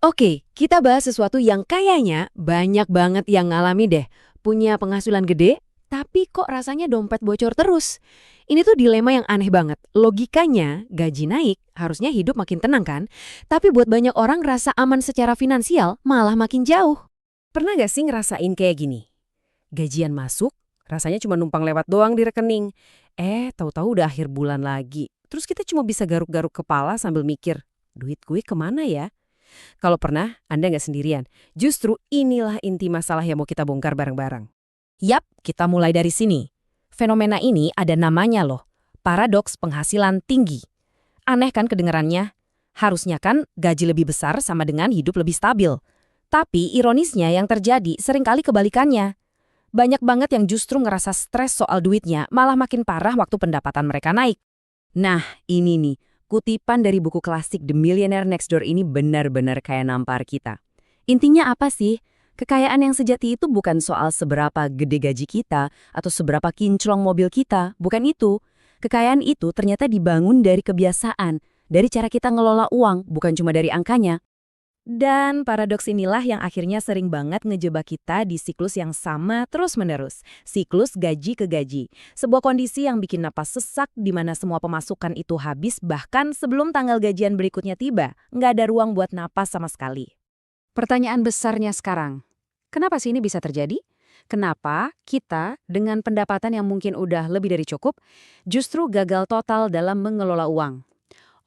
Oke, kita bahas sesuatu yang kayaknya banyak banget yang ngalami deh. Punya penghasilan gede, tapi kok rasanya dompet bocor terus. Ini tuh dilema yang aneh banget. Logikanya, gaji naik, harusnya hidup makin tenang kan? Tapi buat banyak orang rasa aman secara finansial malah makin jauh. Pernah gak sih ngerasain kayak gini? Gajian masuk, rasanya cuma numpang lewat doang di rekening. Tahu-tahu udah akhir bulan lagi. Terus kita cuma bisa garuk-garuk kepala sambil mikir, duit gue kemana ya? Kalau pernah, Anda nggak sendirian. Justru inilah inti masalah yang mau kita bongkar bareng-bareng. Yap, kita mulai dari sini. Fenomena ini ada namanya loh, paradoks penghasilan tinggi. Aneh kan kedengarannya? Harusnya kan gaji lebih besar sama dengan hidup lebih stabil. Tapi ironisnya yang terjadi seringkali kebalikannya. Banyak banget yang justru ngerasa stres soal duitnya, malah makin parah waktu pendapatan mereka naik. Nah, ini nih, kutipan dari buku klasik The Millionaire Next Door ini benar-benar kayak nampar kita. Intinya apa sih? Kekayaan yang sejati itu bukan soal seberapa gede gaji kita atau seberapa kinclong mobil kita, bukan itu. Kekayaan itu ternyata dibangun dari kebiasaan, dari cara kita ngelola uang, bukan cuma dari angkanya. Dan paradoks inilah yang akhirnya sering banget ngejebak kita di siklus yang sama terus-menerus. Siklus gaji ke gaji. Sebuah kondisi yang bikin napas sesak di mana semua pemasukan itu habis bahkan sebelum tanggal gajian berikutnya tiba. Nggak ada ruang buat napas sama sekali. Pertanyaan besarnya sekarang, kenapa sih ini bisa terjadi? Kenapa kita dengan pendapatan yang mungkin udah lebih dari cukup justru gagal total dalam mengelola uang?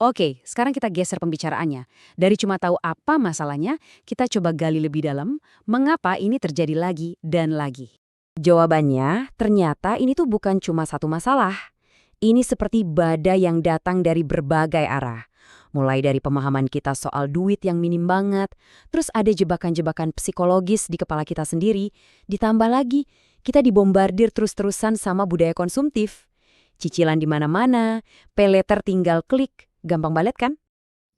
Oke, sekarang kita geser pembicaraannya. Dari cuma tahu apa masalahnya, kita coba gali lebih dalam mengapa ini terjadi lagi dan lagi. Jawabannya, ternyata ini tuh bukan cuma satu masalah. Ini seperti badai yang datang dari berbagai arah. Mulai dari pemahaman kita soal duit yang minim banget, terus ada jebakan-jebakan psikologis di kepala kita sendiri, ditambah lagi kita dibombardir terus-terusan sama budaya konsumtif. Cicilan di mana-mana, pay later tinggal klik, gampang banget kan?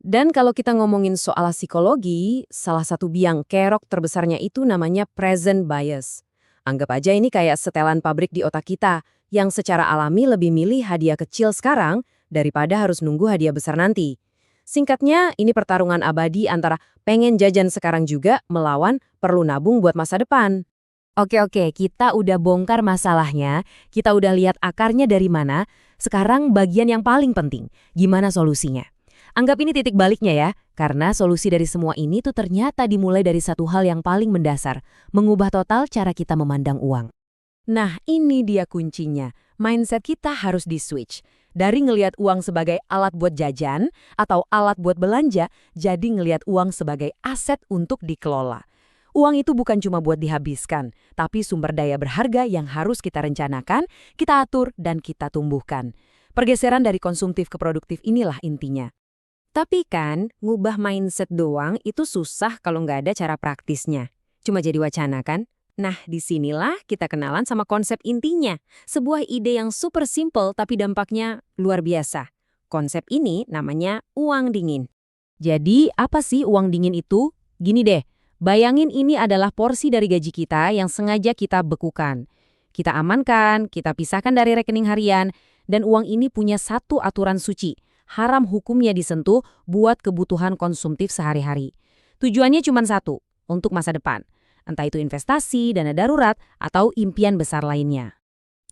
Dan kalau kita ngomongin soal psikologi, salah satu biang kerok terbesarnya itu namanya present bias. Anggap aja ini kayak setelan pabrik di otak kita, yang secara alami lebih milih hadiah kecil sekarang daripada harus nunggu hadiah besar nanti. Singkatnya, ini pertarungan abadi antara pengen jajan sekarang juga melawan perlu nabung buat masa depan. Oke, kita udah bongkar masalahnya, kita udah lihat akarnya dari mana, sekarang bagian yang paling penting, gimana solusinya? Anggap ini titik baliknya ya, karena solusi dari semua ini tuh ternyata dimulai dari satu hal yang paling mendasar, mengubah total cara kita memandang uang. Nah, ini dia kuncinya, mindset kita harus di-switch. Dari ngelihat uang sebagai alat buat jajan atau alat buat belanja, jadi ngelihat uang sebagai aset untuk dikelola. Uang itu bukan cuma buat dihabiskan, tapi sumber daya berharga yang harus kita rencanakan, kita atur, dan kita tumbuhkan. Pergeseran dari konsumtif ke produktif inilah intinya. Tapi kan, ngubah mindset doang itu susah kalau nggak ada cara praktisnya. Cuma jadi wacana kan? Nah, disinilah kita kenalan sama konsep intinya. Sebuah ide yang super simple tapi dampaknya luar biasa. Konsep ini namanya uang dingin. Jadi, apa sih uang dingin itu? Gini deh. Bayangin ini adalah porsi dari gaji kita yang sengaja kita bekukan. Kita amankan, kita pisahkan dari rekening harian, dan uang ini punya satu aturan suci. Haram hukumnya disentuh buat kebutuhan konsumtif sehari-hari. Tujuannya cuma satu, untuk masa depan. Entah itu investasi, dana darurat, atau impian besar lainnya.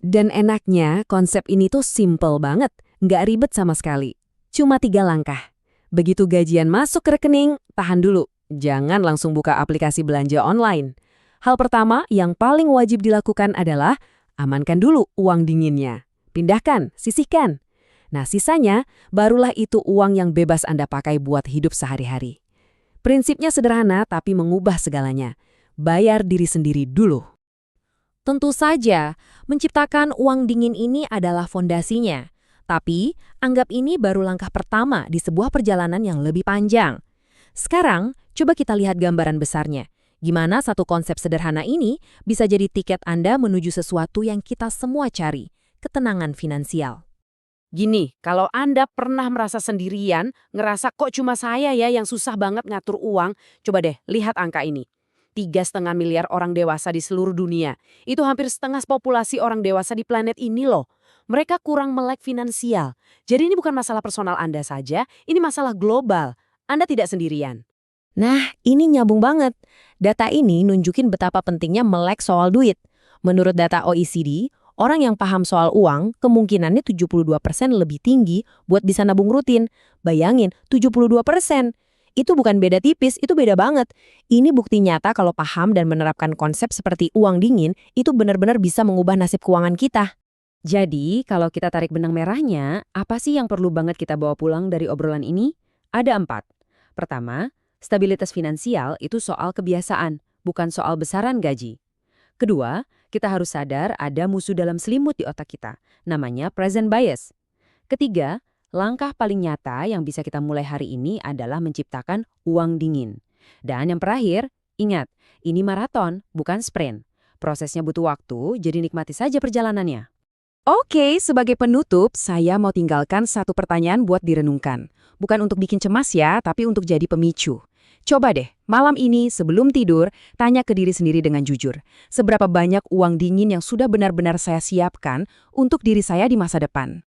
Dan enaknya konsep ini tuh simple banget, nggak ribet sama sekali. Cuma 3 langkah. Begitu gajian masuk ke rekening, tahan dulu. Jangan langsung buka aplikasi belanja online. Hal pertama yang paling wajib dilakukan adalah amankan dulu uang dinginnya. Pindahkan, sisihkan. Nah, sisanya barulah itu uang yang bebas Anda pakai buat hidup sehari-hari. Prinsipnya sederhana tapi mengubah segalanya. Bayar diri sendiri dulu. Tentu saja, menciptakan uang dingin ini adalah fondasinya. Tapi, anggap ini baru langkah pertama di sebuah perjalanan yang lebih panjang. Sekarang, coba kita lihat gambaran besarnya. Gimana satu konsep sederhana ini bisa jadi tiket Anda menuju sesuatu yang kita semua cari, ketenangan finansial. Gini, kalau Anda pernah merasa sendirian, ngerasa kok cuma saya ya yang susah banget ngatur uang, coba deh lihat angka ini. 3,5 miliar orang dewasa di seluruh dunia. Itu hampir setengah populasi orang dewasa di planet ini loh. Mereka kurang melek finansial. Jadi ini bukan masalah personal Anda saja, ini masalah global. Anda tidak sendirian. Nah, ini nyambung banget. Data ini nunjukin betapa pentingnya melek soal duit. Menurut data OECD, orang yang paham soal uang kemungkinannya 72% lebih tinggi buat bisa nabung rutin. Bayangin, 72%. Itu bukan beda tipis, itu beda banget. Ini bukti nyata kalau paham dan menerapkan konsep seperti uang dingin, itu benar-benar bisa mengubah nasib keuangan kita. Jadi, kalau kita tarik benang merahnya, apa sih yang perlu banget kita bawa pulang dari obrolan ini? Ada 4. Pertama, stabilitas finansial itu soal kebiasaan, bukan soal besaran gaji. Kedua, kita harus sadar ada musuh dalam selimut di otak kita, namanya present bias. Ketiga, langkah paling nyata yang bisa kita mulai hari ini adalah menciptakan uang dingin. Dan yang terakhir, ingat, ini maraton, bukan sprint. Prosesnya butuh waktu, jadi nikmati saja perjalanannya. Oke, sebagai penutup, saya mau tinggalkan satu pertanyaan buat direnungkan. Bukan untuk bikin cemas ya, tapi untuk jadi pemicu. Coba deh, malam ini sebelum tidur, tanya ke diri sendiri dengan jujur. Seberapa banyak uang dingin yang sudah benar-benar saya siapkan untuk diri saya di masa depan?